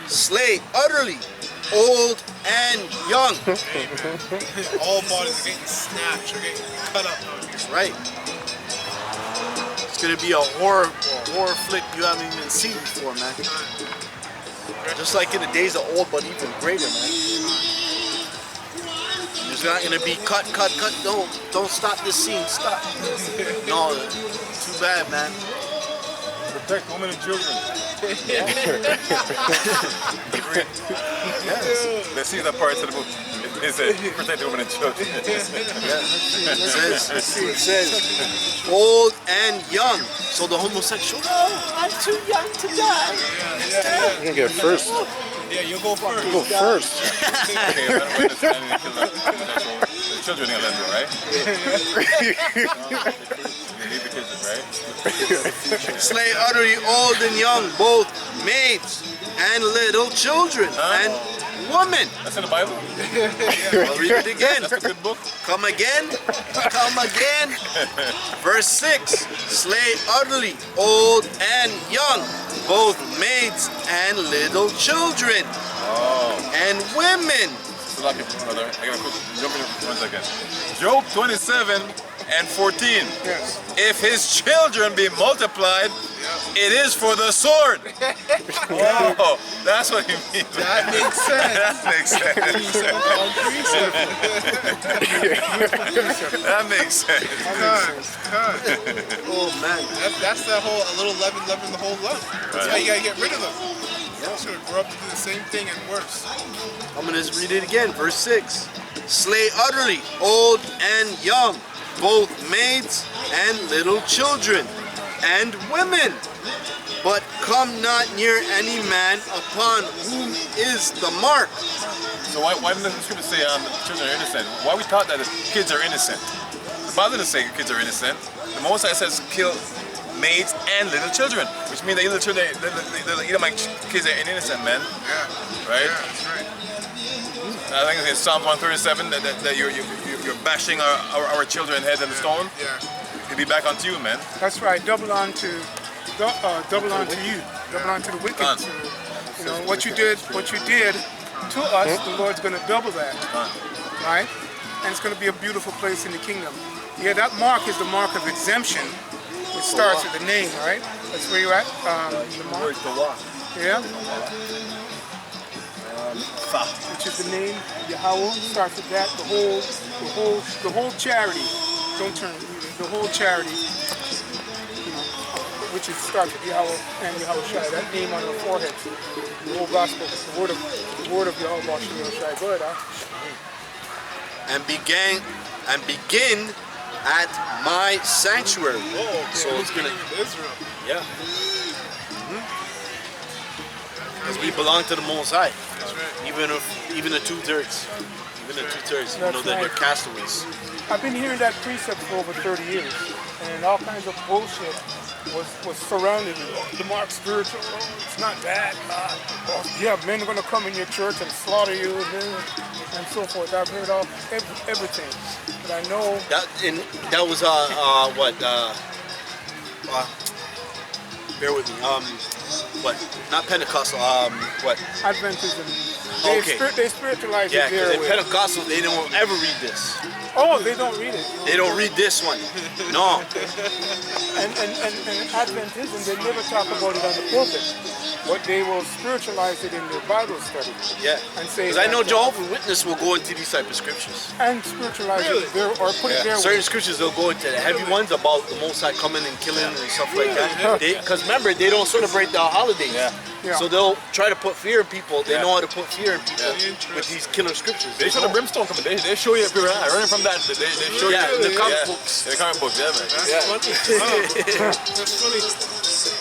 slay utterly old and young. All bodies are getting snatched or getting cut up. Right. It's gonna be a horror flick you haven't even seen before, man. Just like in the days of old, but even greater, man. There's not gonna be cut. Don't stop this scene. Stop. No, too bad, man. Protect women and children. Yes. Let's see that part of the book. It says protect women and children. It says old and young. So the homosexual, oh, I'm too young to die. I'm gonna get first. Yeah, you'll go first. Go first. The children in Orlando, right? Leave the kids, right? Slay utterly old and young, both maids and little children and women. That's in the Bible. I'll read it again. That's a good book. Come again. Come again. Verse 6. Slay utterly old and young, both maids and little children and women. So like it, brother. I gotta jump in 1 second. Job 27 and 14. Yes. If his children be multiplied, it is for the sword. Oh, that's what he means. That makes sense. That makes sense. That makes sense. Oh man. That's that whole a little leaven the whole lump. That's why you gotta get rid of them. You're gonna grow up to do the same thing and worse. I'm gonna just read it again. Verse 6. Slay utterly old and young, both maids and little children and women, but come not near any man upon whom is the mark. So why didn't the scripture say children are innocent? Why we taught that kids are innocent? The Bible doesn't say kids are innocent. The Most High says kill maids and little children, which means the little children, the Edomite kids are innocent, man. Yeah. Right? Yeah, that's right. I think it's in Psalm 137 that you're bashing our children's heads in the stone. Yeah. It'll be back onto you, man. That's right. Double on to you. Double on to the wicked. You know what you did to us. The Lord's going to double that, right? And it's going to be a beautiful place in the kingdom. Yeah, that mark is the mark of exemption. It starts with the name, right? That's where you're at. The mark. Yeah. Which is the name Yahweh. Starts with that. The whole charity. Don't turn. The whole charity. You know, which is starts with Yahweh and Yahawashi. That name on the forehead. The whole gospel. The word of Yahawashi. Go ahead, And begin at my sanctuary. Oh, okay. So it's gonna Israel. Yeah. Because we belong to the Most High. That's right. Even the 2/3. Even the 2/3. You know That's that right. they're castaways. I've been hearing that precept for over 30 years, and all kinds of bullshit was surrounding me. The mark spiritual, it's not that. Yeah, men are going to come in your church and slaughter you and so forth. I've heard everything, but I know That was what? Bear with me. What? Not Pentecostal. What? Adventism. Okay. They spiritualize Yeah, it because their in way. Pentecostal they don't ever read this. Oh, they don't read it. They don't read this one. No. And Adventism, they never talk about it on the pulpit, but they will spiritualize it in their Bible study. Yeah. And say Because I know that, Jehovah's Witness will go into these type of scriptures. and spiritualize it there, or put it their Certain way. scriptures they'll go into the heavy ones about the Most High coming and killing and stuff like that. Because remember, they don't celebrate the holidays. Yeah. So they'll try to put fear in people. They know how to put fear in people with these killer scriptures. They show the brimstone coming. They show you people running from that. They show Yeah, you the comic books. The comic books, yeah, man. That's funny. Wow. That's funny.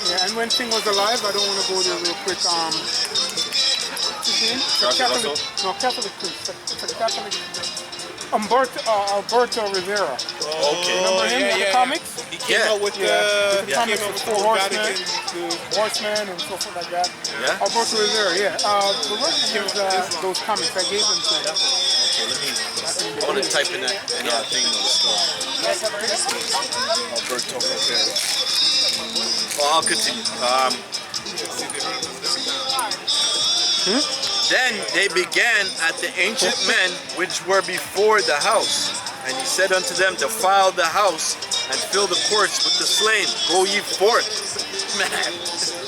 Yeah, and when Thing was alive, I don't want to go there real quick. What's his name? Russell? No, Catholic priest. It's a Catholic. Alberto Rivera. Okay. Remember him in the comics? He came out with The the comics with the Horseman, Vatican. the Horseman, and so forth like that. Yeah? Alberto Rivera, yeah. The work is those comics. I gave them to him. I want to type in that thing on the stuff. Alberto Rivera. Well, I'll continue. Then they began at the ancient men which were before the house. And he said unto them, defile the house and fill the courts with the slain. Go ye forth. Man.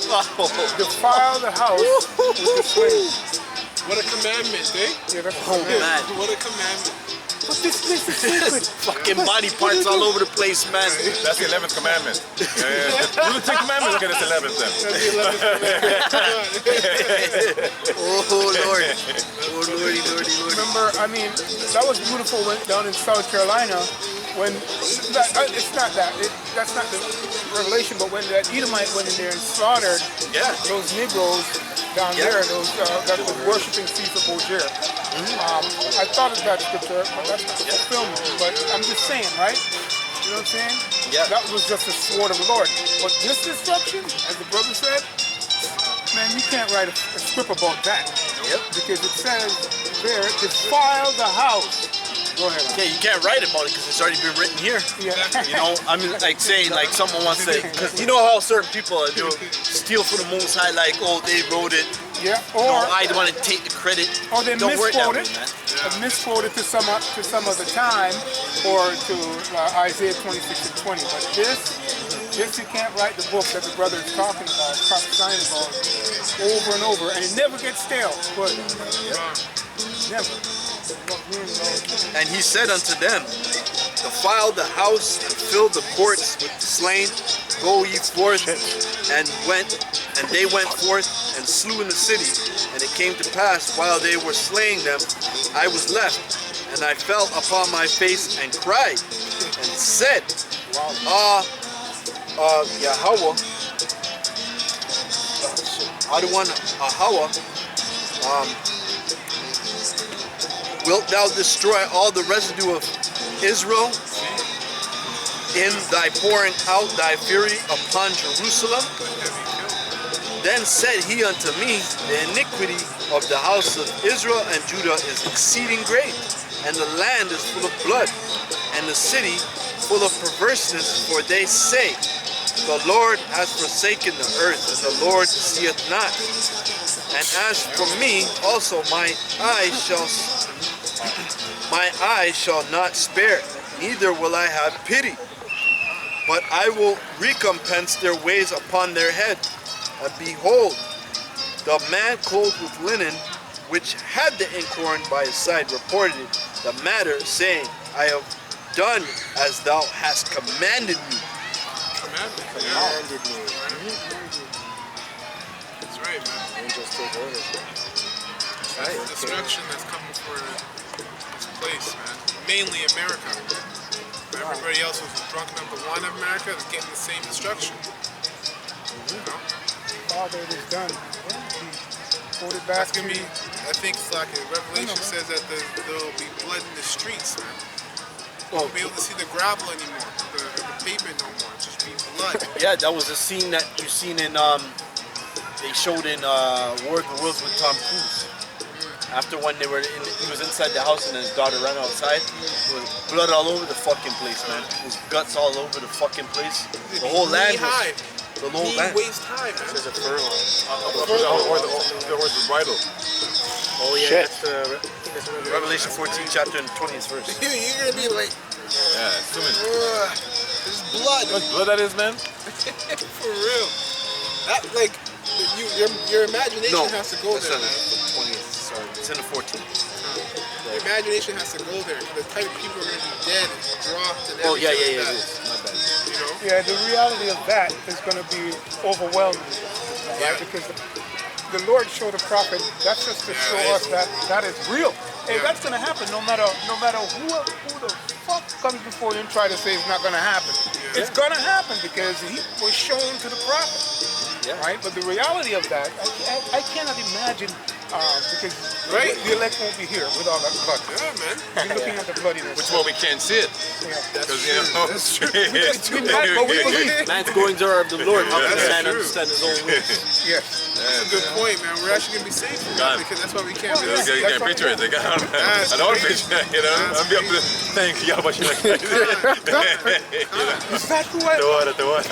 Oh. Defile the house with the slain. What a commandment, eh? Yeah, that's Oh man. What a commandment. But this place is sacred. Fucking body parts all over the place, man. That's the 11th commandment. Yeah. Do the 10 commandments, okay, that's 11th then. That's the 11th commandment. Oh Lord. Oh Lordy, Lordy, Lordy. Remember, I mean, that was beautiful when, down in South Carolina when, it's not that, that's not the revelation, but when that Edomite went in there and slaughtered those Negroes down there, those that was worshiping Caesar Borgia. I thought of that scripture, but that's not the fulfillment. But I'm just saying, right? You know what I'm saying? Yeah. That was just the sword of the Lord. But this destruction, as the brother said, man, you can't write a script about that. Yep. Because it says there, defile the house. Go ahead. Yeah, you can't write about it because it's already been written here. Yeah. You know, I mean, like saying, like someone wants to say, because you know how certain people do steal from the Most High, like, oh, they wrote it. Yeah. No, Or I want to take the credit. or they Don't work that misquote way, it. man. Misquote it to some other time, or to Isaiah 26 and 20. But this you can't write the book that the brother is talking about, prophesying about, over and over, and it never gets stale. But never. And he said unto them, defile the house and fill the courts with the slain. Go ye forth, and they went forth and slew in the city. And it came to pass, while they were slaying them, I was left, and I fell upon my face and cried, and said, Yahweh, wilt thou destroy all the residue of Israel in thy pouring out thy fury upon Jerusalem? Then said he unto me, the iniquity of the house of Israel and Judah is exceeding great, and the land is full of blood, and the city full of perverseness, for they say, the Lord has forsaken the earth, and the Lord seeth not. And as for me, also my eye shall not spare, neither will I have pity. But I will recompense their ways upon their head. And behold, the man clothed with linen, which had the inkhorn by his side, reported the matter, saying, I have done as thou hast commanded me. Commanded me. That's right, man. Angels take ownership. That's the destruction that's coming for this place, man. Mainly America. But everybody else who's drunk enough to want America is getting the same destruction. You know? Father, it is done. He quoted back That's gonna be, I think it's like Revelation says that there'll be blood in the streets, man. You won't be able to see the gravel anymore, the pavement no more. It's just be blood. Yeah, that was a scene that you seen in, they showed in War of the Worlds with Tom Cruise. After when they were he was inside the house and his daughter ran outside, there was blood all over the fucking place, man. There was guts all over the fucking place. The whole land was, the whole land. Waist high, man. There's a furlong. Or the horse's bridle. Oh yeah, Shit. that's Revelation 14 chapter and 20th verse. You're gonna be like, Yeah, assuming. there's blood. How much blood that is, man? For real. That, like, your imagination has to go that's there, not man. the 20th, sorry. It's in the 14th. Your imagination has to go there. The type of people are going to be dead and dropped and everything Oh yeah, like it that. is. My bad. You know? Yeah, the reality of that is going to be overwhelming, right? Yeah. Because the Lord showed the prophet. That's just to show us that that is real. Hey, that's going to happen no matter who the fuck comes before you and try to say it's not going to happen. It's going to happen because he was shown to the prophet, right? But the reality of that, I cannot imagine because the elect won't be here with all that blood. Yeah, man. You're looking at the bloodiness. Which one we can't see it. Yeah. Because, you know, But we believe. Man's goings are of the Lord. How can that's man true. understand his own ways? Yes. That's a good point, man. We're actually going to be safe from that because that's why we can't Oh, really yeah. see. Get a picture right there. That's I don't crazy. picture, you know. That's I'm be up to thank Yahawashi like that. Is that who I The water.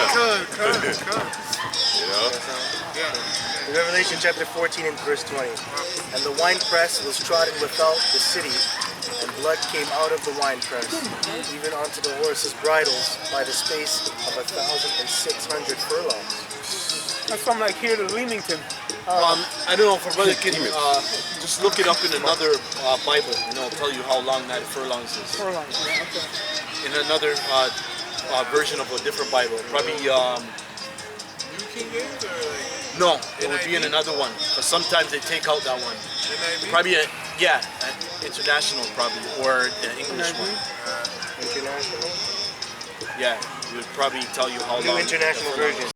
Come. You know? Yeah. Revelation chapter 14 and verse 20. And the winepress was trodden without the city, and blood came out of the winepress, even onto the horses' bridles, by the space of 1,600 furlongs. That's from like here to Leamington. I don't know, for Brother Kid, just look it up in another Bible, and it'll tell you how long that furlongs is. Furlongs, yeah, okay. In another version of a different Bible. Probably, New King James or like no, it would be in NIV? another one. But sometimes they take out that one. NIV? Probably, an international probably, or the English one. International? Yeah, it would probably tell you how New long. International Version.